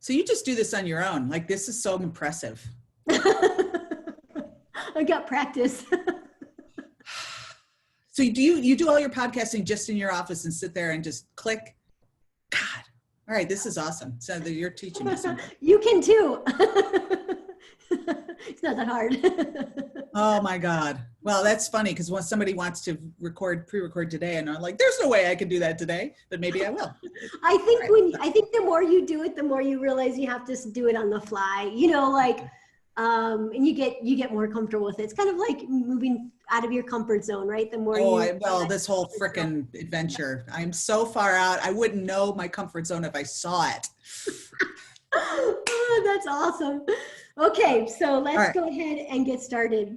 So you just do this on your own. Like, this is so impressive. I got practice. So you do all your podcasting just in your office and sit there and just click? God. All right, this is awesome. So you're teaching me something. You can too. It's not that hard. Oh my God. Well, that's funny because when somebody wants to pre-record today, and I'm like, there's no way I can do that today, but maybe I will. I think the more you do it, the more you realize you have to do it on the fly, and you get more comfortable with it. It's kind of like moving out of your comfort zone, right? The more this whole frickin' adventure, I'm so far out. I wouldn't know my comfort zone if I saw it. Oh, that's awesome. Okay, so let's go ahead and get started.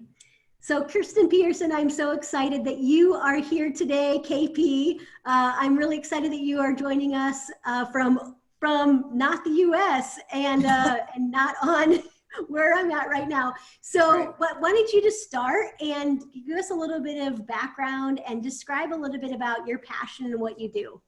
So Kirsten Peterson, I'm so excited that you are here today, KP. I'm really excited that you are joining us from not the US and not on where I'm at right now. So why don't you just start and give us a little bit of background and describe a little bit about your passion and what you do.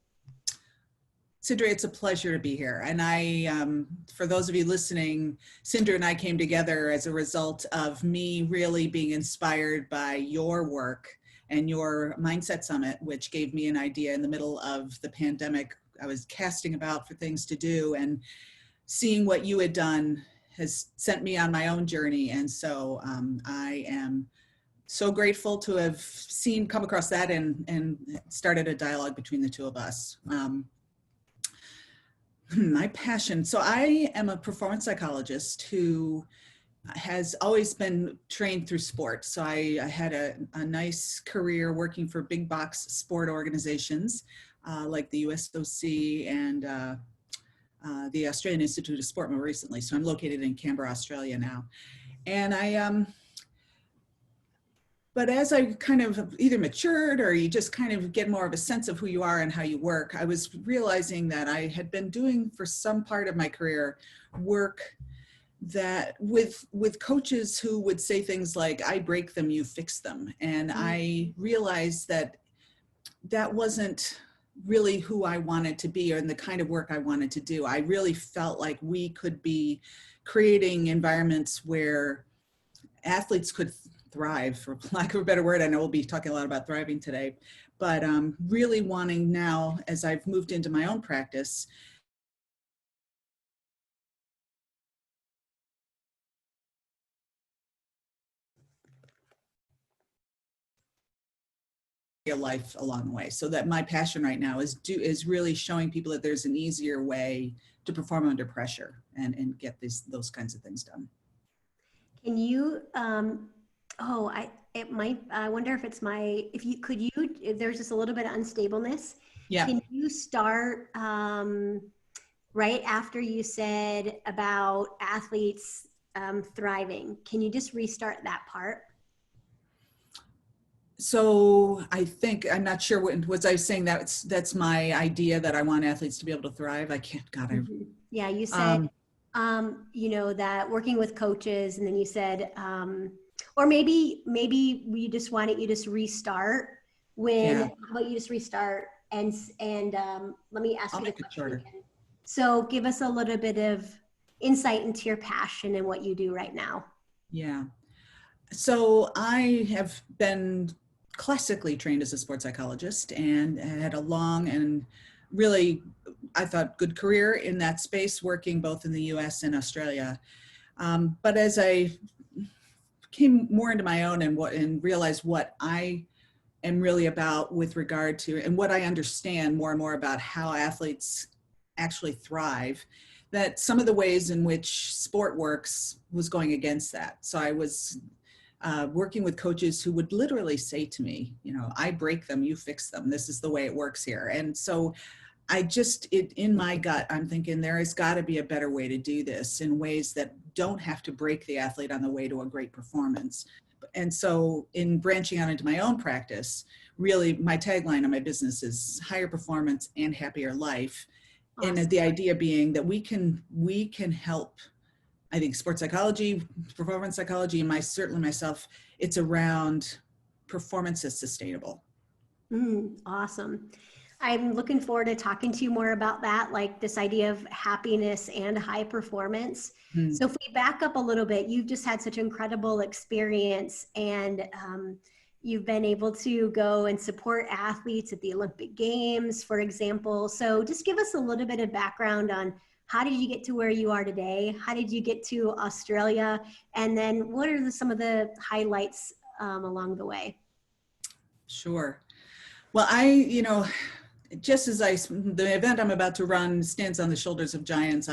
Cindra, it's a pleasure to be here. And for those of you listening, Cindra and I came together as a result of me really being inspired by your work and your Mindset Summit, which gave me an idea in the middle of the pandemic. I was casting about for things to do, and seeing what you had done has sent me on my own journey. And so I am so grateful to have come across that and started a dialogue between the two of us. My passion. So I am a performance psychologist who has always been trained through sport. So I had a nice career working for big box sport organizations like the USOC and the Australian Institute of Sport more recently. So I'm located in Canberra, Australia now. And but as I kind of either matured or you just kind of get more of a sense of who you are and how you work, I was realizing that I had been doing for some part of my career work that with coaches who would say things like, I break them, you fix them. And I realized that that wasn't really who I wanted to be or in the kind of work I wanted to do. I really felt like we could be creating environments where athletes could thrive, for lack of a better word. I know we'll be talking a lot about thriving today, but really wanting now, as I've moved into my own practice, a life along the way. So that my passion right now is really showing people that there's an easier way to perform under pressure and get those kinds of things done. Can you, I wonder if it's if there's just a little bit of unstableness. Yeah. Can you start right after you said about athletes thriving? Can you just restart that part? So I think, I'm not sure was I saying that's my idea that I want athletes to be able to thrive. I can't, God. Yeah, you said, that working with coaches, and then you said, or maybe we just why don't you just restart how about you just restart and let me ask you the question again. So give us a little bit of insight into your passion and what you do right now. Yeah. So I have been classically trained as a sports psychologist and had a long and really, I thought, good career in that space, working both in the US and Australia. But as I came more into my own and realized what I am really about with regard to, and what I understand more and more about how athletes actually thrive, that some of the ways in which sport works was going against that. So I was working with coaches who would literally say to me, I break them, you fix them. This is the way it works here. And so in my gut, I'm thinking there has got to be a better way to do this in ways that don't have to break the athlete on the way to a great performance. And so in branching out into my own practice, really my tagline on my business is higher performance and happier life. Awesome. And the idea being that we can help. I think sports psychology, performance psychology, and certainly myself, it's around performance is sustainable. Awesome. I'm looking forward to talking to you more about that, like this idea of happiness and high performance. Hmm. So if we back up a little bit, you've just had such incredible experience, and you've been able to go and support athletes at the Olympic Games, for example. So just give us a little bit of background on how did you get to where you are today? How did you get to Australia? And then what are some of the highlights along the way? Sure. Well, just as the event I'm about to run stands on the shoulders of giants,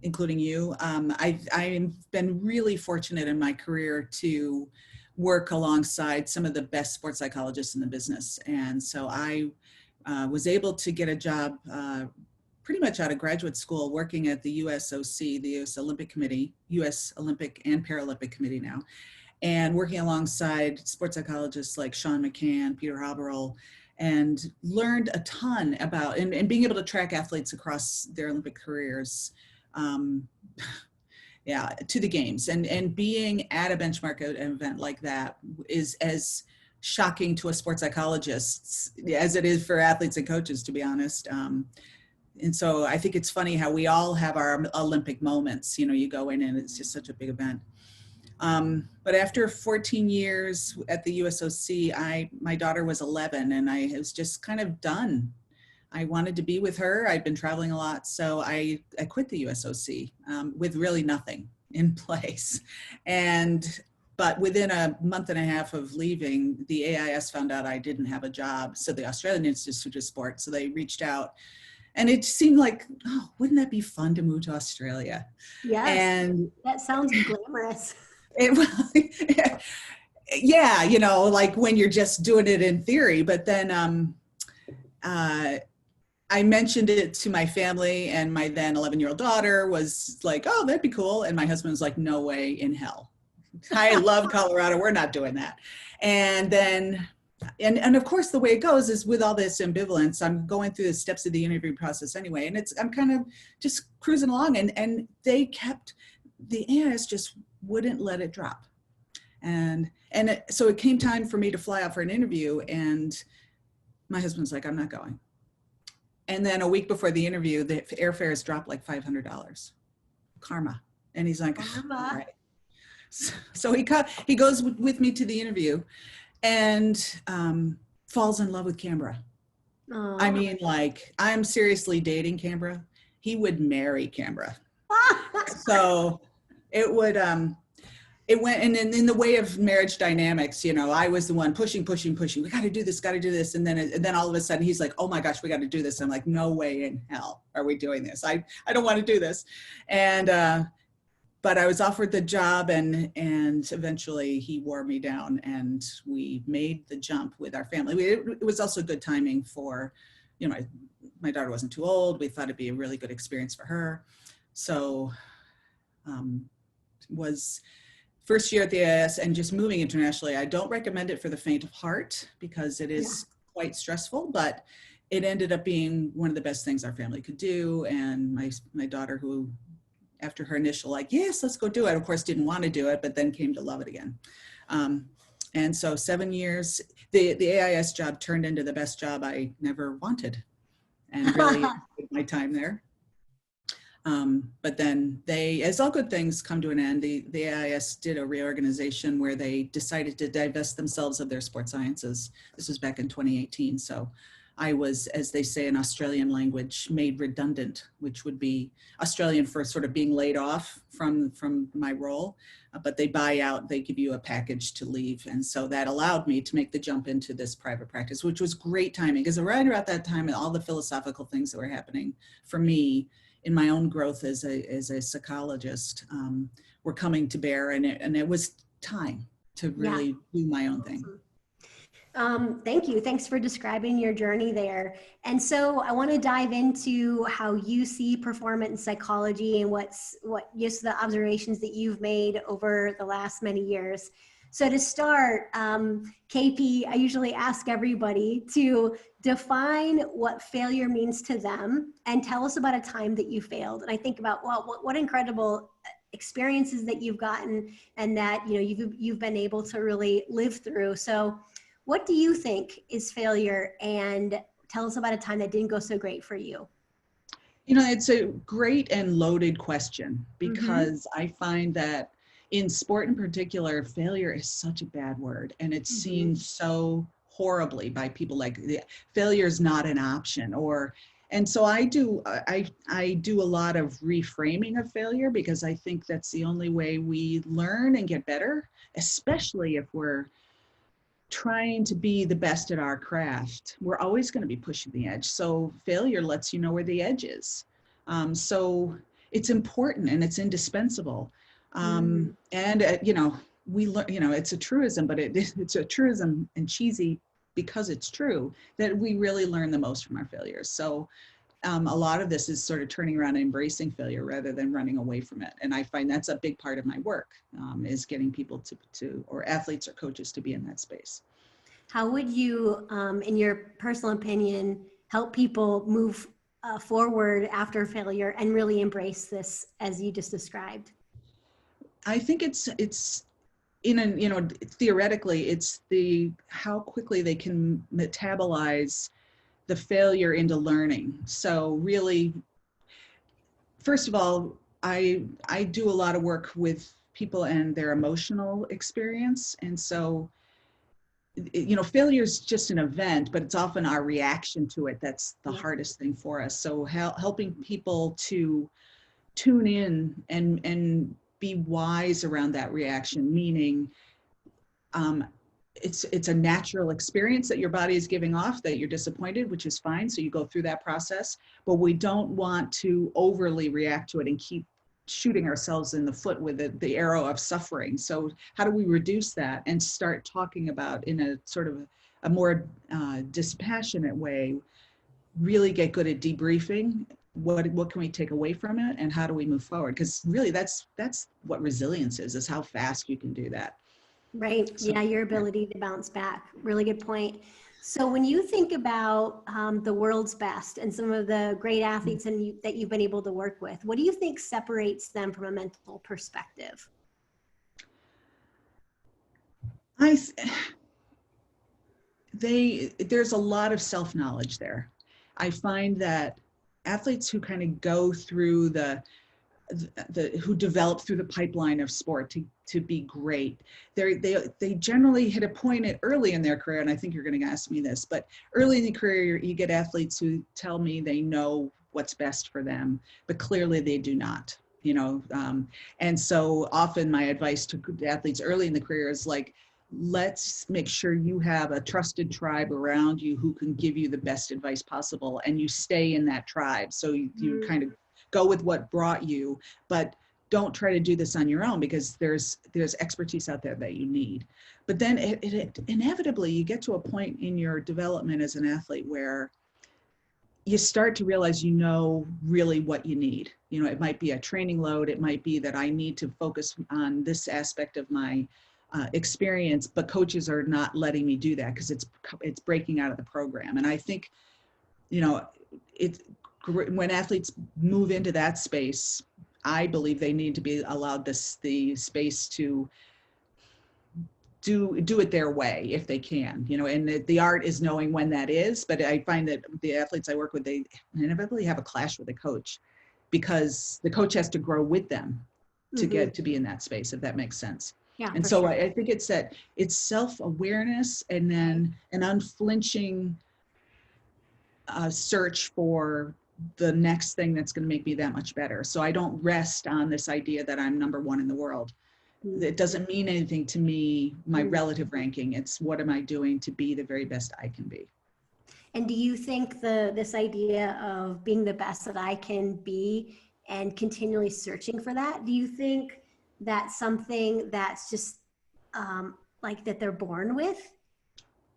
including you, I've been really fortunate in my career to work alongside some of the best sports psychologists in the business. And so I was able to get a job pretty much out of graduate school working at the USOC, the US Olympic Committee, US Olympic and Paralympic Committee now, and working alongside sports psychologists like Sean McCann, Peter Haberl, and learned a ton about, and being able to track athletes across their Olympic careers, yeah, to the games. And being at a benchmark event like that is as shocking to a sports psychologist as it is for athletes and coaches, to be honest. And so I think it's funny how we all have our Olympic moments. You go in and it's just such a big event. But after 14 years at the USOC, my daughter was 11 and I was just kind of done. I wanted to be with her. I'd been traveling a lot. So I quit the USOC with really nothing in place. But within a month and a half of leaving, the AIS found out I didn't have a job. So the Australian Institute of Sport, so they reached out. And it seemed like, oh, wouldn't that be fun to move to Australia? Yes, and that sounds glamorous. Yeah, like when you're just doing it in theory. But then I mentioned it to my family, and my then 11-year-old daughter was like, oh, that'd be cool. And my husband was like, no way in hell. I love Colorado. We're not doing that. And then, and of course, the way it goes is with all this ambivalence, I'm going through the steps of the interview process anyway. And I'm kind of just cruising along, and the AIS just wouldn't let it drop. So it came time for me to fly out for an interview, and my husband's like, I'm not going. And then a week before the interview, the airfares dropped like $500. Karma. And he's like, Karma. all right. So he goes with me to the interview and falls in love with Canberra. Aww. I mean, like, I'm seriously dating Canberra. He would marry Canberra. So it went, and in the way of marriage dynamics, I was the one pushing. We got to do this. And then all of a sudden he's like, oh my gosh, we got to do this. I'm like, no way in hell are we doing this. I don't want to do this. But I was offered the job, and eventually he wore me down, and we made the jump with our family. It was also good timing for, my daughter wasn't too old. We thought it'd be a really good experience for her. So was first year at the AIS and just moving internationally. I don't recommend it for the faint of heart because it is quite stressful, but it ended up being one of the best things our family could do. And my daughter, who after her initial like, yes, let's go do it, of course didn't want to do it, but then came to love it again. And so 7 years, the AIS job turned into the best job I never wanted, and really enjoyed my time there. But then as all good things come to an end, the AIS did a reorganization where they decided to divest themselves of their sports sciences. This was back in 2018. So I was, as they say in Australian language, made redundant, which would be Australian for sort of being laid off from my role. But they buy out, they give you a package to leave. And so that allowed me to make the jump into this private practice, which was great timing, because right around that time and all the philosophical things that were happening for me in my own growth as a psychologist were coming to bear, and it was time to really do my own thing. Thank you. Thanks for describing your journey there. And so I want to dive into how you see performance psychology and what just the observations that you've made over the last many years. So to start, KP, I usually ask everybody to define what failure means to them and tell us about a time that you failed. And I think about, well, what incredible experiences that you've gotten and that you've been able to really live through. So what do you think is failure, and Tell us about a time that didn't go so great for you. You know, it's a great and loaded question because I find that in sport in particular, failure is such a bad word, and it's seen so horribly by people. Like failure is not an option, and so I do a lot of reframing of failure because I think that's the only way we learn and get better, especially if we're trying to be the best at our craft. We're always going to be pushing the edge. So failure lets you know where the edge is. So it's important and it's indispensable. You know, we learn, you know, it's a truism, but it's a truism and cheesy because it's true that we really learn the most from our failures. So a lot of this is sort of turning around and embracing failure rather than running away from it. And I find that's a big part of my work, is getting people or athletes or coaches to be in that space. How would you, in your personal opinion, help people move forward after failure and really embrace this as you just described? I think it's in a, you know, theoretically, it's how quickly they can metabolize the failure into learning. So really, first of all, I do a lot of work with people and their emotional experience. And so, you know, failure is just an event, but it's often our reaction to it that's the hardest thing for us. So helping people to tune in and be wise around that reaction, meaning it's a natural experience that your body is giving off, that you're disappointed, which is fine. So you go through that process, but we don't want to overly react to it and keep shooting ourselves in the foot with the arrow of suffering. So how do we reduce that and start talking about in a sort of a more dispassionate way, really get good at debriefing what can we take away from it and how do we move forward? Because really that's what resilience is how fast you can do that. Right. So, yeah, your ability to bounce back. Really good point. So when you think about the world's best and some of the great athletes that you've been able to work with, what do you think separates them from a mental perspective? There's a lot of self-knowledge there. I find that athletes who kind of go through who develop through the pipeline of sport to be great, they generally hit a point early in their career, and I think you're going to ask me this, but early in the career you get athletes who tell me they know what's best for them, but clearly they do not, you know, and so often my advice to athletes early in the career is like, let's make sure you have a trusted tribe around you who can give you the best advice possible, and you stay in that tribe. So you kind of go with what brought you, but don't try to do this on your own because there's expertise out there that you need. But then it inevitably you get to a point in your development as an athlete where you start to realize you know really what you need. You know, it might be a training load, it might be that I need to focus on this aspect of my experience, but coaches are not letting me do that because it's breaking out of the program. And I think, you know, when athletes move into that space, I believe they need to be allowed the space to do it their way if they can, you know, and the art is knowing when that is. But I find that the athletes I work with, they inevitably have a clash with the coach because the coach has to grow with them to get to be in that space, if that makes sense. Yeah, and so sure. I think it's self-awareness and then an unflinching search for the next thing that's going to make me that much better. So I don't rest on this idea that I'm number one in the world. It doesn't mean anything to me, my relative ranking. It's what am I doing to be the very best I can be. And do you think this idea of being the best that I can be and continually searching for that, do you think that's something that's just like that they're born with?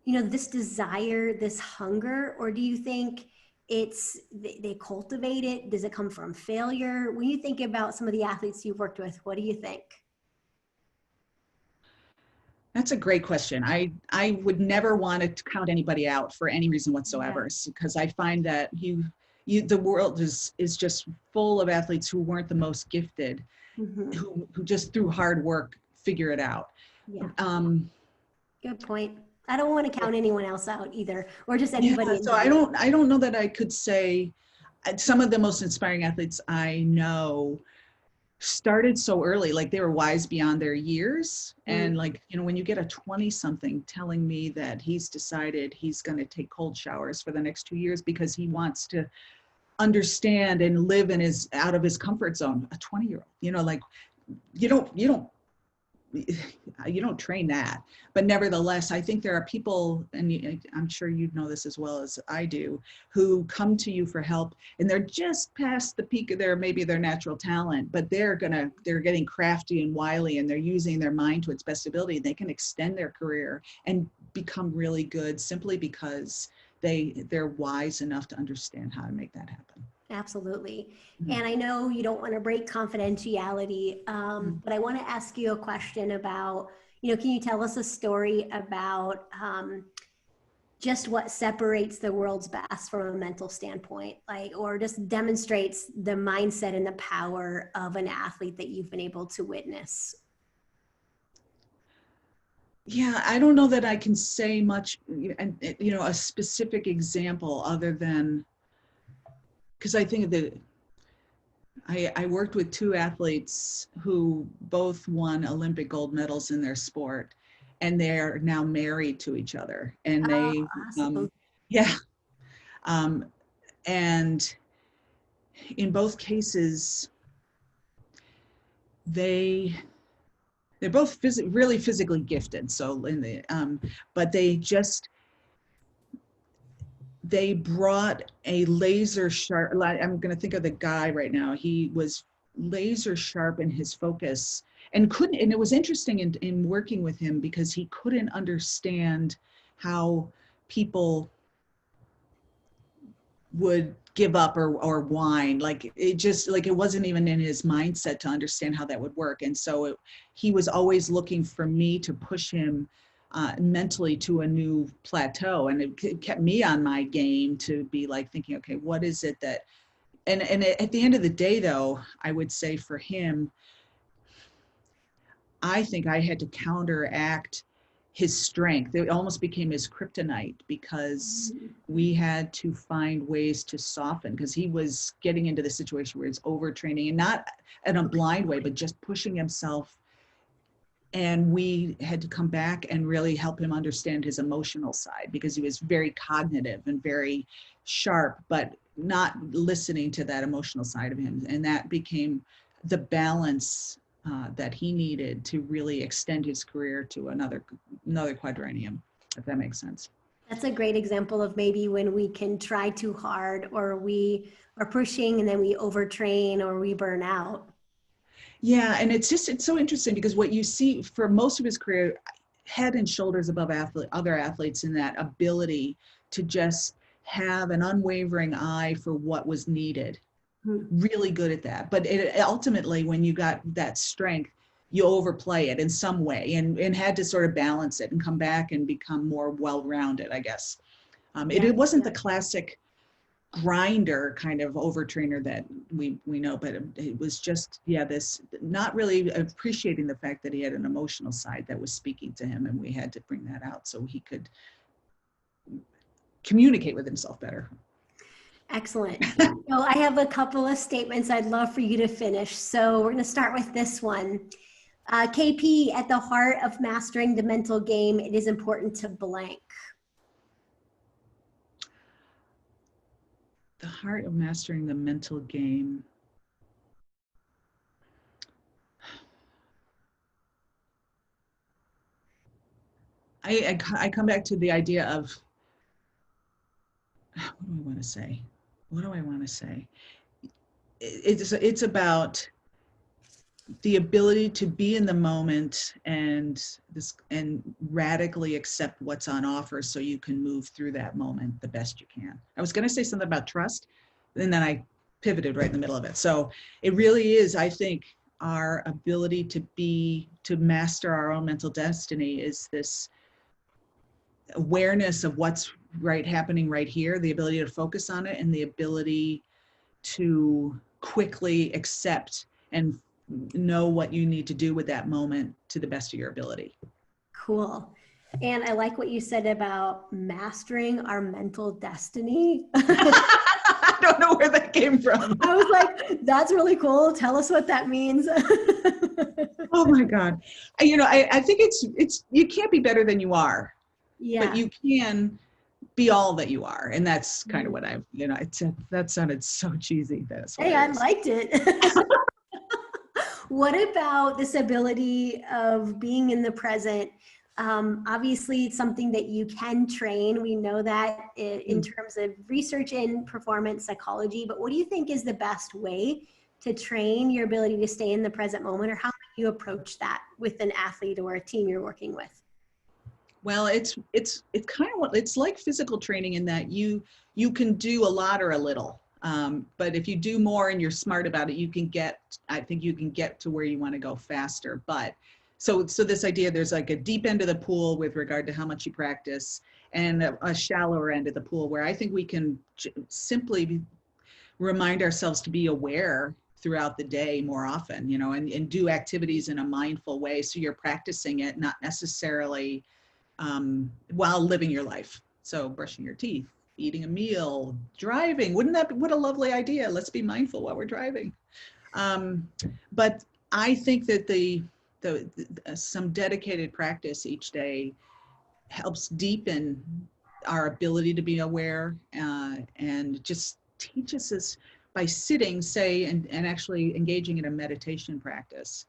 You know, this desire, this hunger, or do you think they cultivate it? Does it come from failure? When you think about some of the athletes you've worked with, what do you think? That's a great question. I would never want to count anybody out for any reason whatsoever, because I find that the world is just full of athletes who weren't the most gifted, who just through hard work figure it out. Yeah. Good point. I don't want to count anyone else out either, or just Yeah, anybody in so general. I don't know that I could say some of the most inspiring athletes I know started so early, like they were wise beyond their years. And like, you know, when you get a 20 something telling me that he's decided he's going to take cold showers for the next 2 years because he wants to understand and live in his out of his comfort zone, a 20-year-old, you know, like you don't train that. But nevertheless, I think there are people, and I'm sure you know this as well as I do, who come to you for help and they're just past the peak of maybe their natural talent, but they're getting crafty and wily, and they're using their mind to its best ability. They can extend their career and become really good simply because they're wise enough to understand how to make that happen. Absolutely. And I know you don't want to break confidentiality, but I want to ask you a question about, can you tell us a story about just what separates the world's best from a mental standpoint, or just demonstrates the mindset and the power of an athlete that you've been able to witness? Yeah, I don't know that I can say much, and a specific example other than, because I think that I worked with two athletes who both won Olympic gold medals in their sport, and they're now married to each other. And Oh, they, awesome. yeah, and in both cases, they're both really physically gifted. So but they brought a laser sharp, I'm going to think of the guy right now. He was laser sharp in his focus and it was interesting in working with him because he couldn't understand how people would give up or whine. Like it wasn't even in his mindset to understand how that would work. And so he was always looking for me to push him mentally to a new plateau. And it kept me on my game to be like thinking, okay, what is it that, and at the end of the day though, I would say for him, I think I had to counteract his strength. It almost became his kryptonite because we had to find ways to soften, because he was getting into the situation where he's overtraining, and not in a blind way, but just pushing himself. And we had to come back and really help him understand his emotional side, because he was very cognitive and very sharp, but not listening to that emotional side of him. And that became the balance that he needed to really extend his career to another quadrennium, if that makes sense. That's a great example of maybe when we can try too hard, or we are pushing and then we overtrain or we burn out. Yeah, and it's so interesting because what you see for most of his career, head and shoulders above other athletes in that ability to just have an unwavering eye for what was needed. Really good at that. But ultimately, when you got that strength, you overplay it in some way, and had to sort of balance it and come back and become more well-rounded, I guess. It wasn't the classic grinder kind of overtrainer that we know, but it was just, this not really appreciating the fact that he had an emotional side that was speaking to him, and we had to bring that out so he could communicate with himself better. Excellent. So I have a couple of statements I'd love for you to finish. So we're going to start with this one. KP, at the heart of mastering the mental game, it is important to blank. The heart of mastering the mental game. I come back to the idea of, what do I want to say? It's about the ability to be in the moment and radically accept what's on offer so you can move through that moment the best you can. I was going to say something about trust, and then I pivoted right in the middle of it. So it really is, I think, our ability to master our own mental destiny is this awareness of what's happening right here, the ability to focus on it, and the ability to quickly accept and know what you need to do with that moment to the best of your ability. Cool. And I like what you said about mastering our mental destiny. I don't know where that came from. I was like, that's really cool. Tell us what that means. Oh my God. I think it's you can't be better than you are, but Yeah. you can be all that you are. And that's kind of what that sounded so cheesy. That's Hey, I hilarious. liked it. What about this ability of being in the present? Obviously, it's something that you can train. We know that in terms of research in performance psychology, but what do you think is the best way to train your ability to stay in the present moment, or how do you approach that with an athlete or a team you're working with? Well, it's kind of it's like physical training in that you can do a lot or a little. But if you do more and you're smart about it, I think you can get to where you want to go faster. But so this idea, there's like a deep end of the pool with regard to how much you practice, and a shallower end of the pool where I think we can simply remind ourselves to be aware throughout the day more often, and do activities in a mindful way. So you're practicing it, not necessarily while living your life. So brushing your teeth, eating a meal, driving. What a lovely idea. Let's be mindful while we're driving. But I think that some dedicated practice each day helps deepen our ability to be aware, and just teaches us by sitting, say, and actually engaging in a meditation practice.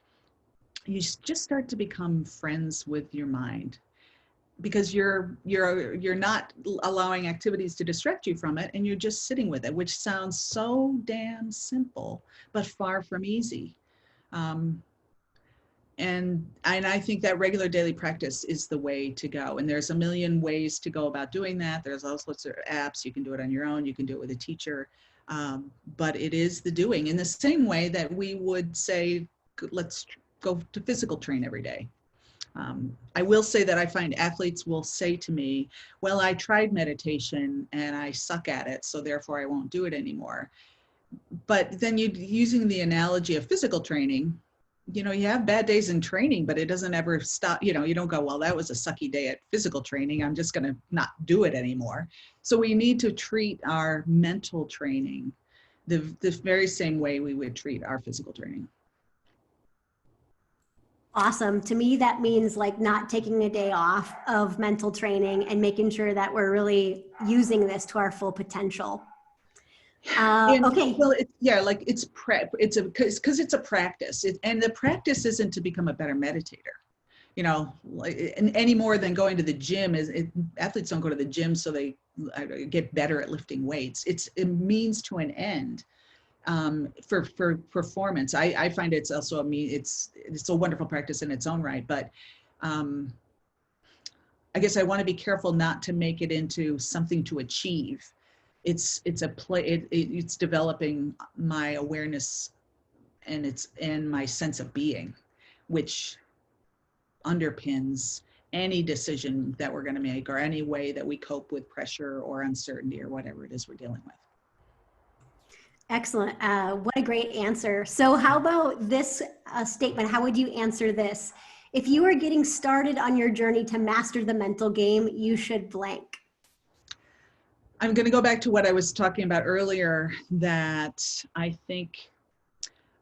You just start to become friends with your mind, because you're not allowing activities to distract you from it, and you're just sitting with it, which sounds so damn simple but far from easy. And I think that regular daily practice is the way to go, and there's a million ways to go about doing that. There's all sorts of apps. You can do it on your own, you can do it with a teacher, but it is the doing, in the same way that we would say, let's go to physical train every day. I will say that I find athletes will say to me, well, I tried meditation and I suck at it, so therefore I won't do it anymore. But then using the analogy of physical training, you have bad days in training, but it doesn't ever stop. You don't go, well, that was a sucky day at physical training, I'm just going to not do it anymore. So we need to treat our mental training the very same way we would treat our physical training. Awesome. To me, that means like not taking a day off of mental training and making sure that we're really using this to our full potential. Okay. Well, it's prep. Because it's a practice, and the practice isn't to become a better meditator, any more than going to the gym. Athletes don't go to the gym so they get better at lifting weights. It's a means to an end. For performance, I find it's also it's a wonderful practice in its own right, but I guess I want to be careful not to make it into something to achieve. It's it's developing my awareness, and my sense of being, which underpins any decision that we're going to make, or any way that we cope with pressure or uncertainty or whatever it is we're dealing with. Excellent. What a great answer. So how about this statement? How would you answer this? If you are getting started on your journey to master the mental game, you should blank. I'm going to go back to what I was talking about earlier, that I think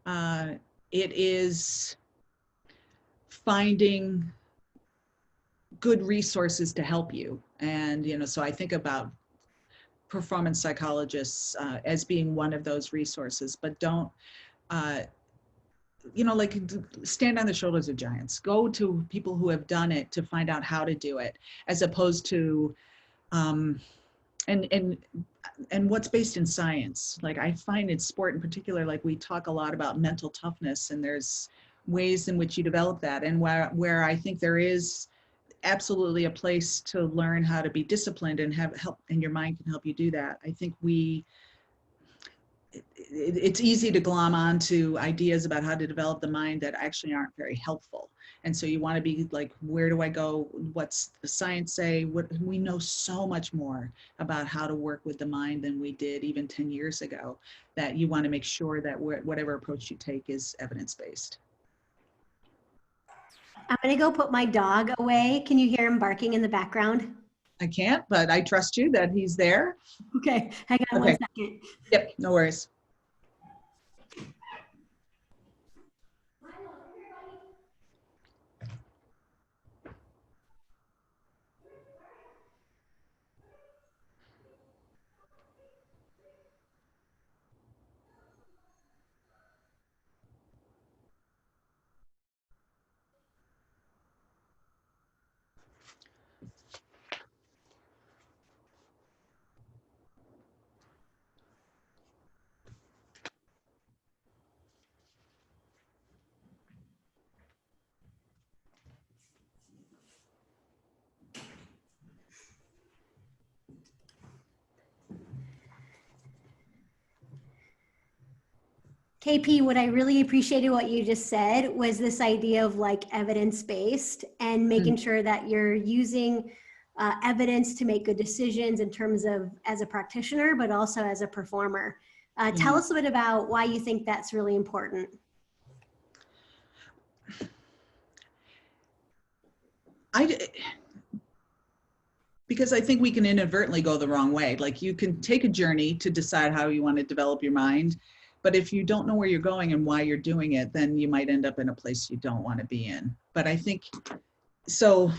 it is finding good resources to help you. And, so I think about performance psychologists as being one of those resources, but don't, stand on the shoulders of giants. Go to people who have done it to find out how to do it, as opposed to, and what's based in science. Like, I find in sport in particular, like, we talk a lot about mental toughness, and there's ways in which you develop that, and where I think there is absolutely a place to learn how to be disciplined and have help, and your mind can help you do that. I think it's easy to glom onto ideas about how to develop the mind that actually aren't very helpful. And so you want to be like, where do I go? What's the science say? We know so much more about how to work with the mind than we did even 10 years ago, that you want to make sure that whatever approach you take is evidence-based. I'm going to go put my dog away. Can you hear him barking in the background? I can't, but I trust you that he's there. Okay, hang on Okay. 1 second. Yep, no worries. KP, what I really appreciated what you just said was this idea of like evidence-based and making sure that you're using evidence to make good decisions in terms of as a practitioner, but also as a performer. Tell us a bit about why you think that's really important. Because I think we can inadvertently go the wrong way. Like you can take a journey to decide how you want to develop your mind, but if you don't know where you're going and why you're doing it, then you might end up in a place you don't want to be in. But I think so.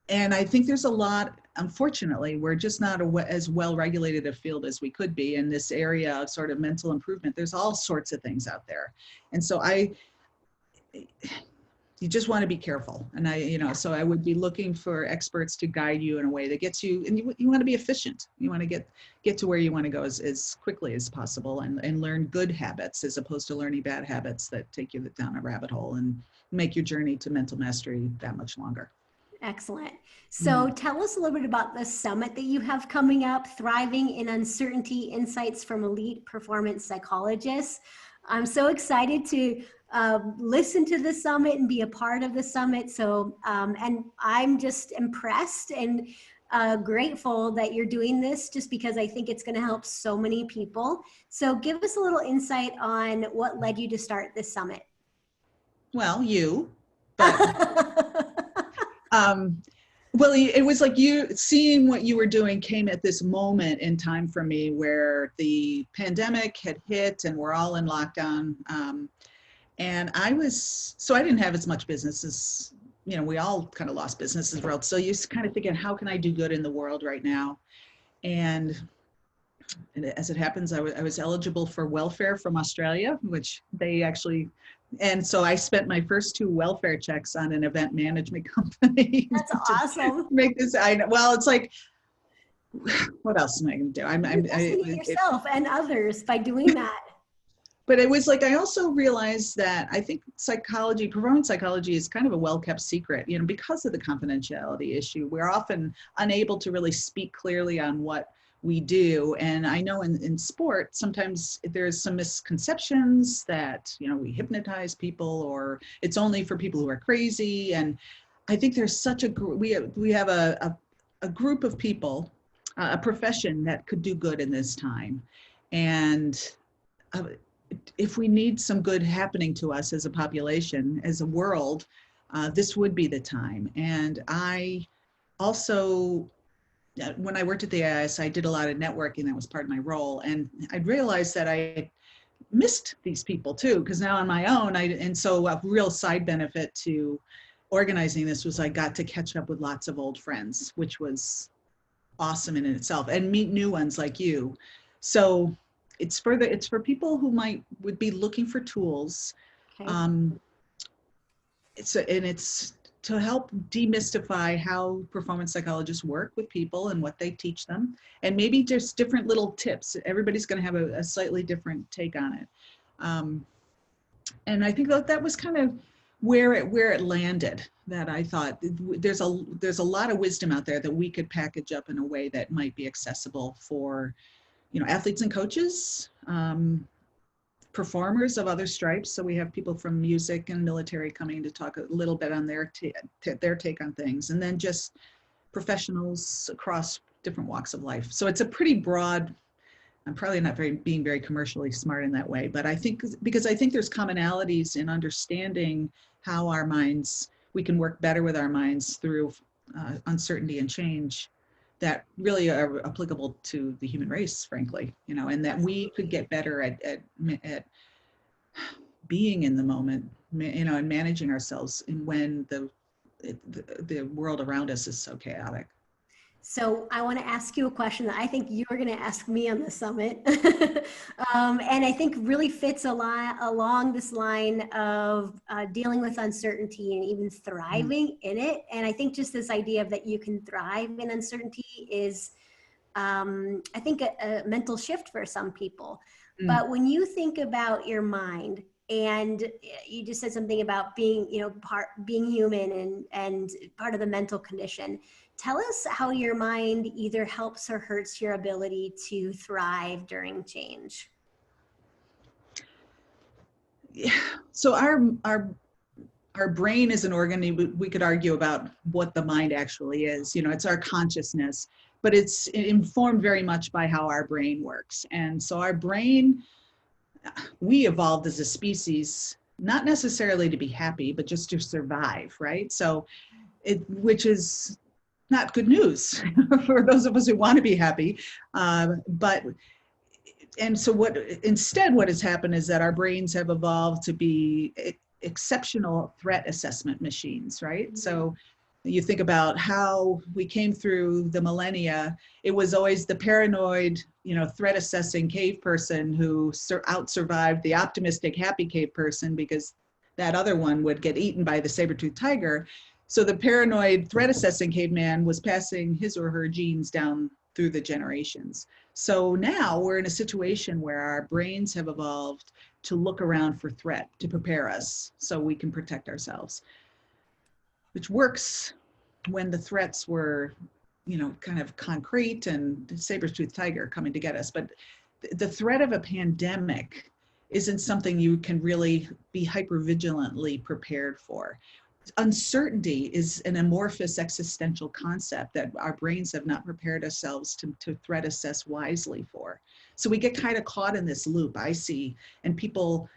And I think there's a lot, unfortunately, we're just not as well regulated a field as we could be in this area of sort of mental improvement. There's all sorts of things out there. And so you just want to be careful. And so I would be looking for experts to guide you in a way that gets you, and you want to be efficient. You want to get to where you want to go as quickly as possible and learn good habits as opposed to learning bad habits that take you down a rabbit hole and make your journey to mental mastery that much longer. Excellent. So tell us a little bit about the summit that you have coming up, Thriving in Uncertainty, Insights from Elite Performance Psychologists. I'm so excited to listen to the summit and be a part of the summit. So, and I'm just impressed and grateful that you're doing this just because I think it's going to help so many people. So give us a little insight on what led you to start this summit. Well, well, it was like you seeing what you were doing came at this moment in time for me where the pandemic had hit and we're all in lockdown. And I didn't have as much business as, we all kind of lost business as well. So you're kind of thinking, how can I do good in the world right now? And as it happens, I was eligible for welfare from Australia, which they actually, and so I spent my first 2 welfare checks on an event management company. That's awesome. Make this, well, it's like, what else am I going to do? You're yourself and others by doing that. But it was like, I also realized that I think performance psychology is kind of a well-kept secret, because of the confidentiality issue. We're often unable to really speak clearly on what we do. And I know in sport, sometimes there's some misconceptions that, we hypnotize people or it's only for people who are crazy. And I think there's such we have a group of people, a profession that could do good in this time. And if we need some good happening to us as a population, as a world, this would be the time. And I also, when I worked at the AIS, I did a lot of networking. That was part of my role. And I realized that I missed these people too, because now on my own, and so a real side benefit to organizing this was I got to catch up with lots of old friends, which was awesome in itself, and meet new ones like you. So it's for people who would be looking for tools. Okay. It's to help demystify how performance psychologists work with people and what they teach them, and maybe just different little tips. Everybody's going to have a slightly different take on it. And I think that was kind of where it landed, that I thought there's a lot of wisdom out there that we could package up in a way that might be accessible for, athletes and coaches, performers of other stripes. So we have people from music and military coming to talk a little bit on their take on things, and then just professionals across different walks of life. So it's a pretty broad I'm probably not being very commercially smart in that way, but I think, because I think there's commonalities in understanding how our minds, we can work better with our minds through uncertainty and change that really are applicable to the human race, frankly, and that we could get better at being in the moment, and managing ourselves when the world around us is so chaotic. So I want to ask you a question that I think you're going to ask me on the summit. And I think really fits a lot along this line of dealing with uncertainty and even thriving in it. And I think just this idea of that you can thrive in uncertainty is, I think, a mental shift for some people. But when you think about your mind, and you just said something about being, being human and part of the mental condition. Tell us how your mind either helps or hurts your ability to thrive during change. Yeah. So our brain is an organ. We could argue about what the mind actually is. It's our consciousness, but it's informed very much by how our brain works. And so our brain, we evolved as a species, not necessarily to be happy, but just to survive, right? So which is not good news for those of us who want to be happy. And so what has happened is that our brains have evolved to be exceptional threat assessment machines, right? So you think about how we came through the millennia, it was always the paranoid, threat assessing cave person who out-survived the optimistic, happy cave person, because that other one would get eaten by the saber-toothed tiger. So the paranoid threat assessing caveman was passing his or her genes down through the generations. So now we're in a situation where our brains have evolved to look around for threat, to prepare us so we can protect ourselves, which works when the threats were, kind of concrete and the saber-toothed tiger coming to get us. But the threat of a pandemic isn't something you can really be hypervigilantly prepared for. Uncertainty is an amorphous existential concept that our brains have not prepared ourselves to threat assess wisely for. So we get kind of caught in this loop, I see, and people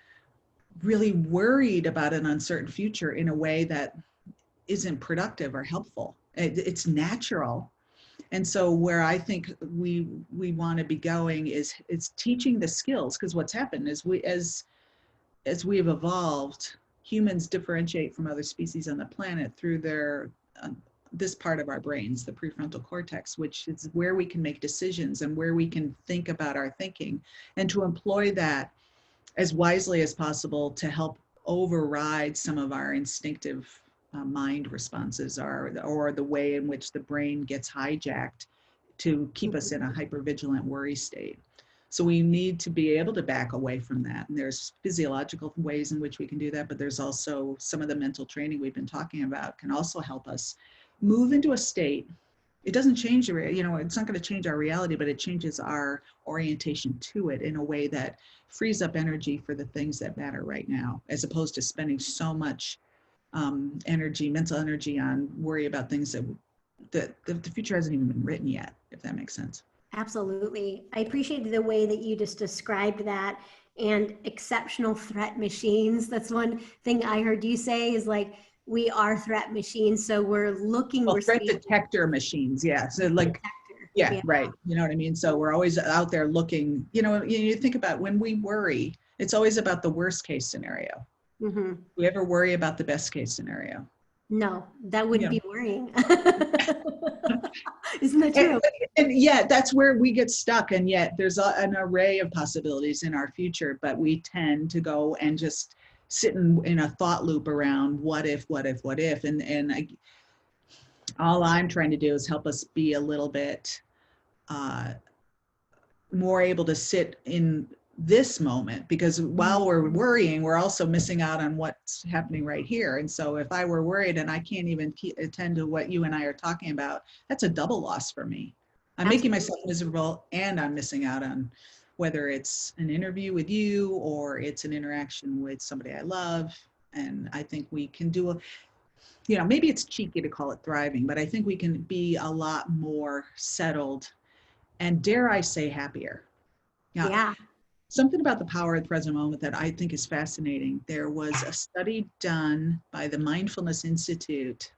really worried about an uncertain future in a way that isn't productive or helpful. It's natural. And so where I think we want to be going is teaching the skills, because what's happened is as we have evolved, humans differentiate from other species on the planet through their this part of our brains, the prefrontal cortex, which is where we can make decisions and where we can think about our thinking, and to employ that as wisely as possible to help override some of our instinctive mind responses, or the way in which the brain gets hijacked to keep us in a hypervigilant worry state. So we need to be able to back away from that. And there's physiological ways in which we can do that, but there's also some of the mental training we've been talking about can also help us move into a state. It doesn't change, it's not going to change our reality, but it changes our orientation to it in a way that frees up energy for the things that matter right now, as opposed to spending so much mental energy on worry about things that the future hasn't even been written yet, if that makes sense. Absolutely. I appreciate the way that you just described that, and exceptional threat machines. That's one thing I heard you say, is like, we are threat machines. So we're looking. Well, threat detector machines. Yeah. So like, yeah, right. You know what I mean? So we're always out there looking, you think about when we worry, it's always about the worst case scenario. Mm-hmm. We ever worry about the best case scenario? No, that wouldn't be worrying. Isn't that true? And yeah, that's where we get stuck. And yet there's an array of possibilities in our future, but we tend to go and just sit in a thought loop around what if. And all I'm trying to do is help us be a little bit more able to sit in this moment, because while we're worrying, we're also missing out on what's happening right here. And so if I were worried and I can't even attend to what you and I are talking about, that's a double loss for me. I'm making myself miserable, and I'm missing out on whether it's an interview with you or it's an interaction with somebody I love. And I think we can do maybe it's cheeky to call it thriving, but I think we can be a lot more settled and, dare I say, happier. Yeah. Yeah. Something about the power of the present moment that I think is fascinating. There was a study done by the Mindfulness Institute,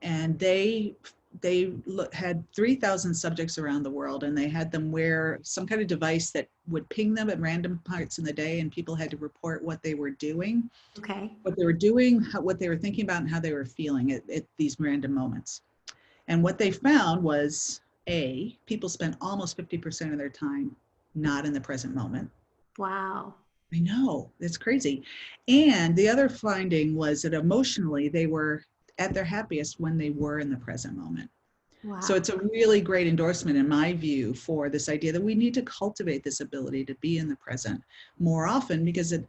and had 3,000 subjects around the world, and they had them wear some kind of device that would ping them at random parts in the day, and people had to report what they were doing, Okay. what they were thinking about, and how they were feeling at these random moments. And what they found was, people spent almost 50% of their time not in the present moment. Wow. I know, it's crazy. And the other finding was that emotionally, they were at their happiest when they were in the present moment. So Wow. it's a really great endorsement, in my view, for this idea that we need to cultivate this ability to be in the present more often, because it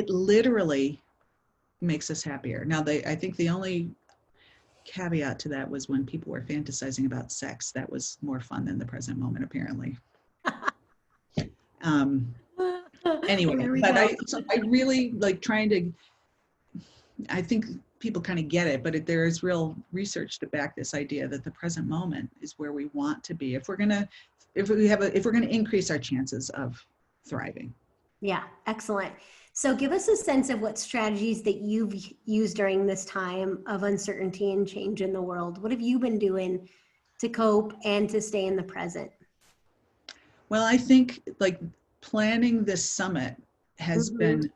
literally makes us happier. Now, I think the only caveat to that was when people were fantasizing about sex. That was more fun than the present moment, apparently. Anyway, There we but go. I really like trying to, I think people kind of get it, but there is real research to back this idea that the present moment is where we want to be if we're gonna increase our chances of thriving. Yeah, excellent. So give us a sense of what strategies that you've used during this time of uncertainty and change in the world. What have you been doing to cope and to stay in the present? Well, I think like planning this summit has Mm-hmm. been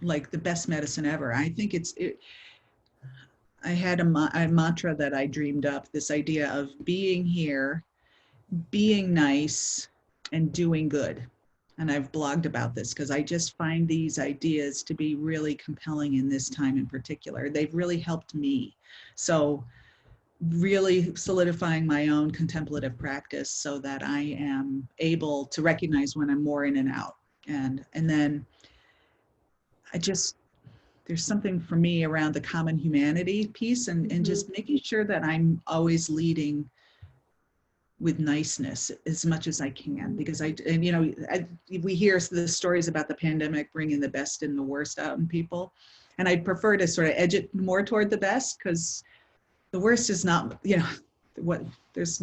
like the best medicine ever. I think I had a mantra that I dreamed up, this idea of being here, being nice, and doing good. And I've blogged about this because I just find these ideas to be really compelling in this time in particular. They've really helped me. So really solidifying my own contemplative practice so that I am able to recognize when I'm more in and out. And then there's something for me around the common humanity piece, and just making sure that I'm always leading with niceness as much as I can, because we hear the stories about the pandemic bringing the best and the worst out in people, and I'd prefer to sort of edge it more toward the best, because the worst is not, there's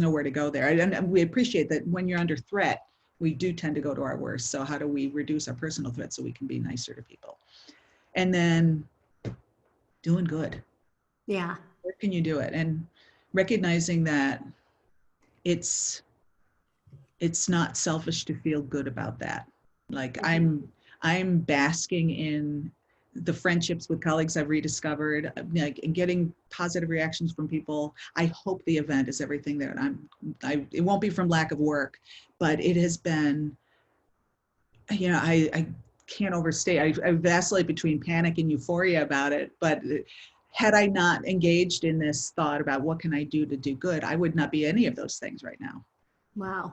nowhere to go there. And we appreciate that when you're under threat, we do tend to go to our worst. So how do we reduce our personal threat so we can be nicer to people? And then doing good. Yeah. Where can you do it? And recognizing that it's not selfish to feel good about that. Like I'm basking in the friendships with colleagues I've rediscovered, like, and getting positive reactions from people. I hope the event is everything that it won't be from lack of work, but it has been, I can't overstate. I vacillate between panic and euphoria about it, but had I not engaged in this thought about what can I do to do good, I would not be any of those things right now. Wow.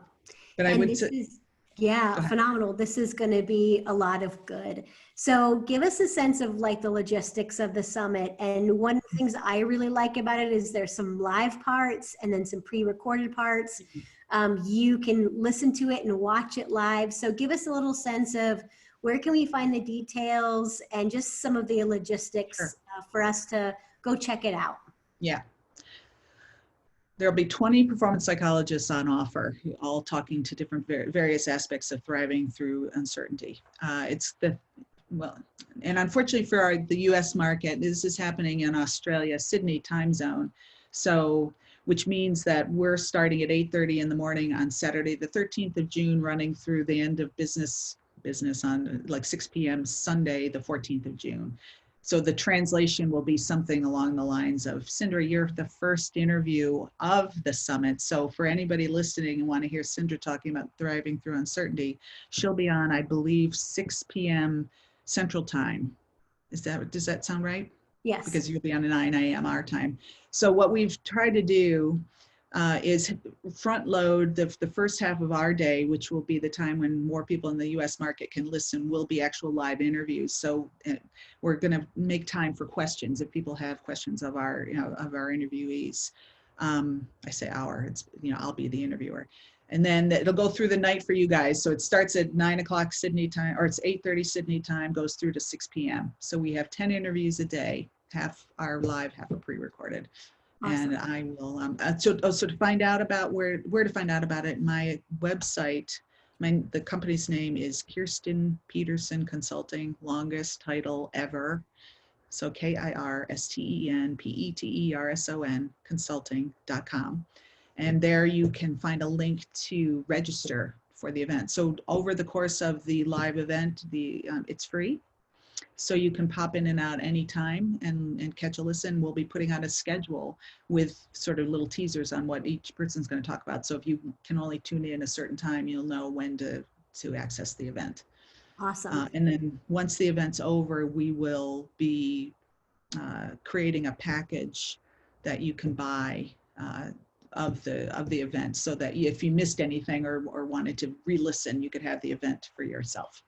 But I And would this say, is, yeah, phenomenal. This is going to be a lot of good. So give us a sense of like the logistics of the summit. And one of the things I really like about it is there's some live parts and then some pre-recorded parts. You can listen to it and watch it live. So give us a little sense of where can we find the details and just some of the logistics for us to go check it out. Yeah. There'll be 20 performance psychologists on offer, all talking to different various aspects of thriving through uncertainty. And unfortunately for the US market, this is happening in Australia, Sydney time zone. So, which means that we're starting at 8:30 in the morning on Saturday, the 13th of June, running through the end of business on like 6 p.m. Sunday, the 14th of June. So the translation will be something along the lines of, Cindra, you're the first interview of the summit. So for anybody listening and want to hear Cindra talking about thriving through uncertainty, she'll be on, I believe, 6 p.m. Central Time. Does that sound right? Yes. Because you'll be on 9 a.m. our time. So what we've tried to do is front load the first half of our day, which will be the time when more people in the US market can listen, will be actual live interviews. So we're going to make time for questions if people have questions of our interviewees. I say I'll be the interviewer. And then it'll go through the night for you guys. So it starts at 9 o'clock Sydney time, or it's 8:30 Sydney time, goes through to 6 p.m. So we have 10 interviews a day, half are live, half are pre-recorded. Awesome. And I will, so to find out about where to find out about it, my website, the company's name is Kirsten Peterson Consulting, longest title ever. So KIRSTENPETERSON consulting.com. And there you can find a link to register for the event. So over the course of the live event, it's free. So you can pop in and out anytime and catch a listen. We'll be putting out a schedule with sort of little teasers on what each person's going to talk about. So if you can only tune in a certain time, you'll know when to access the event. Awesome. And then once the event's over, we will be creating a package that you can buy of the event, so that if you missed anything or wanted to re-listen, you could have the event for yourself.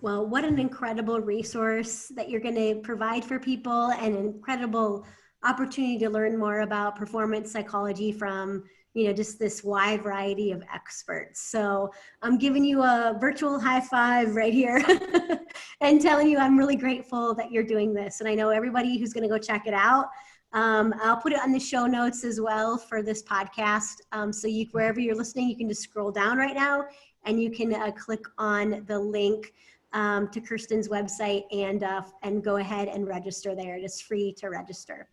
Well, what an incredible resource that you're going to provide for people, and an incredible opportunity to learn more about performance psychology from, just this wide variety of experts. So I'm giving you a virtual high five right here and telling you I'm really grateful that you're doing this. And I know everybody who's going to go check it out. I'll put it on the show notes as well for this podcast. So wherever you're listening, you can just scroll down right now and you can click on the link to Kirsten's website and go ahead and register there. It is free to register.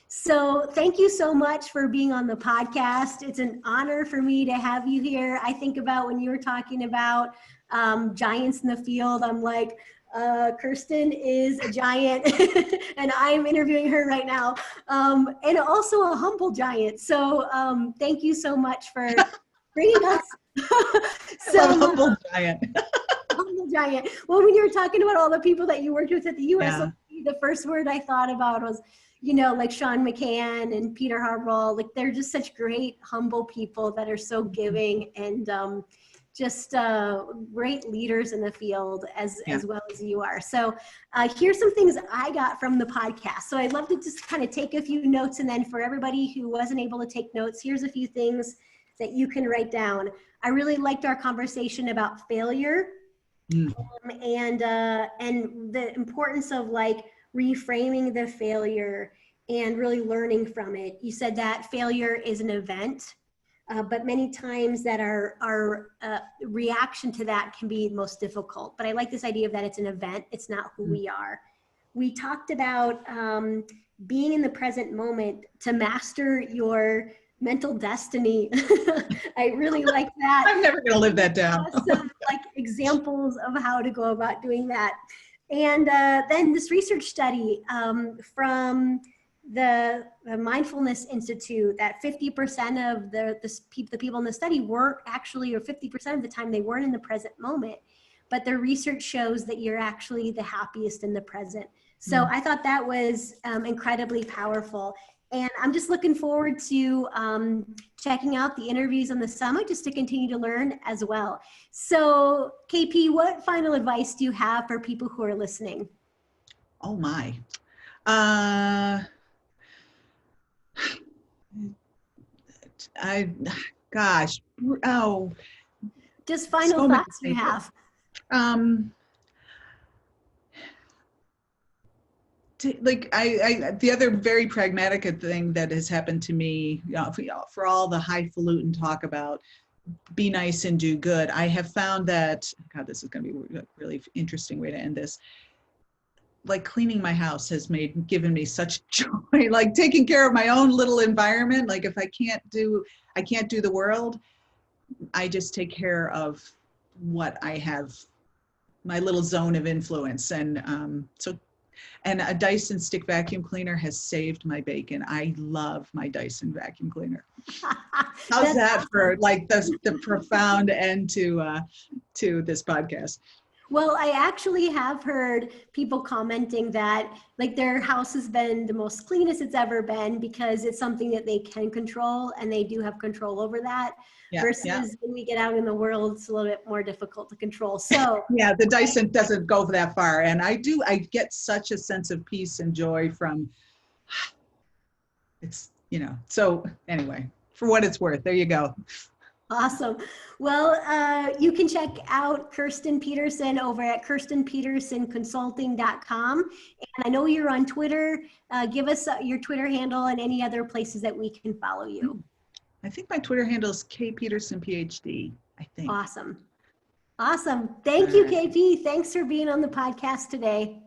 So thank you so much for being on the podcast. It's an honor for me to have you here. I think about when you were talking about giants in the field, I'm like, Kirsten is a giant and I'm interviewing her right now, and also a humble giant. So thank you so much for bringing us. Humble giant. Humble giant. Well, when you were talking about all the people that you worked with at the USOP, the first word I thought about was, like Sean McCann and Peter Harbaugh. Like, they're just such great, humble people that are so giving and just great leaders in the field as well as you are. So here's some things I got from the podcast. So I'd love to just kind of take a few notes, and then for everybody who wasn't able to take notes, here's a few things that you can write down. I really liked our conversation about failure and the importance of reframing the failure and really learning from it. You said that failure is an event. But many times that our reaction to that can be most difficult. But I like this idea of that it's an event, it's not who we are. We talked about being in the present moment to master your mental destiny. I really like that. I'm never going to live that down. Some examples of how to go about doing that. And then this research study from the Mindfulness Institute, that 50% of the people in the study weren't actually, or 50% of the time, they weren't in the present moment. But the research shows that you're actually the happiest in the present. So I thought that was incredibly powerful. And I'm just looking forward to checking out the interviews on the summit just to continue to learn as well. So KP, what final advice do you have for people who are listening? Oh my. Just final so thoughts you have. The other very pragmatic thing that has happened to me, for all the highfalutin talk about be nice and do good, I have found that, God, this is going to be a really interesting way to end this. Like, cleaning my house has given me such joy. Like, taking care of my own little environment. Like, if I can't do the world, I just take care of what I have, my little zone of influence. And and a Dyson stick vacuum cleaner has saved my bacon. I love my Dyson vacuum cleaner. How's that for the profound end to this podcast? Well, I actually have heard people commenting that their house has been the most cleanest it's ever been because it's something that they can control and they do have control over that. Versus when we get out in the world, it's a little bit more difficult to control. So yeah, the Dyson doesn't go that far. And I get such a sense of peace and joy from it's, so anyway, for what it's worth, there you go. Awesome. Well, you can check out Kirsten Peterson over at kirstenpetersonconsulting.com. And I know you're on Twitter. Give us your Twitter handle and any other places that we can follow you. I think my Twitter handle is kpetersonphd, I think. Awesome. Awesome. Thank you, KP. Thanks for being on the podcast today.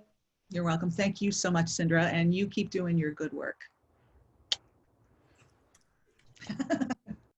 You're welcome. Thank you so much, Cindra, and you keep doing your good work.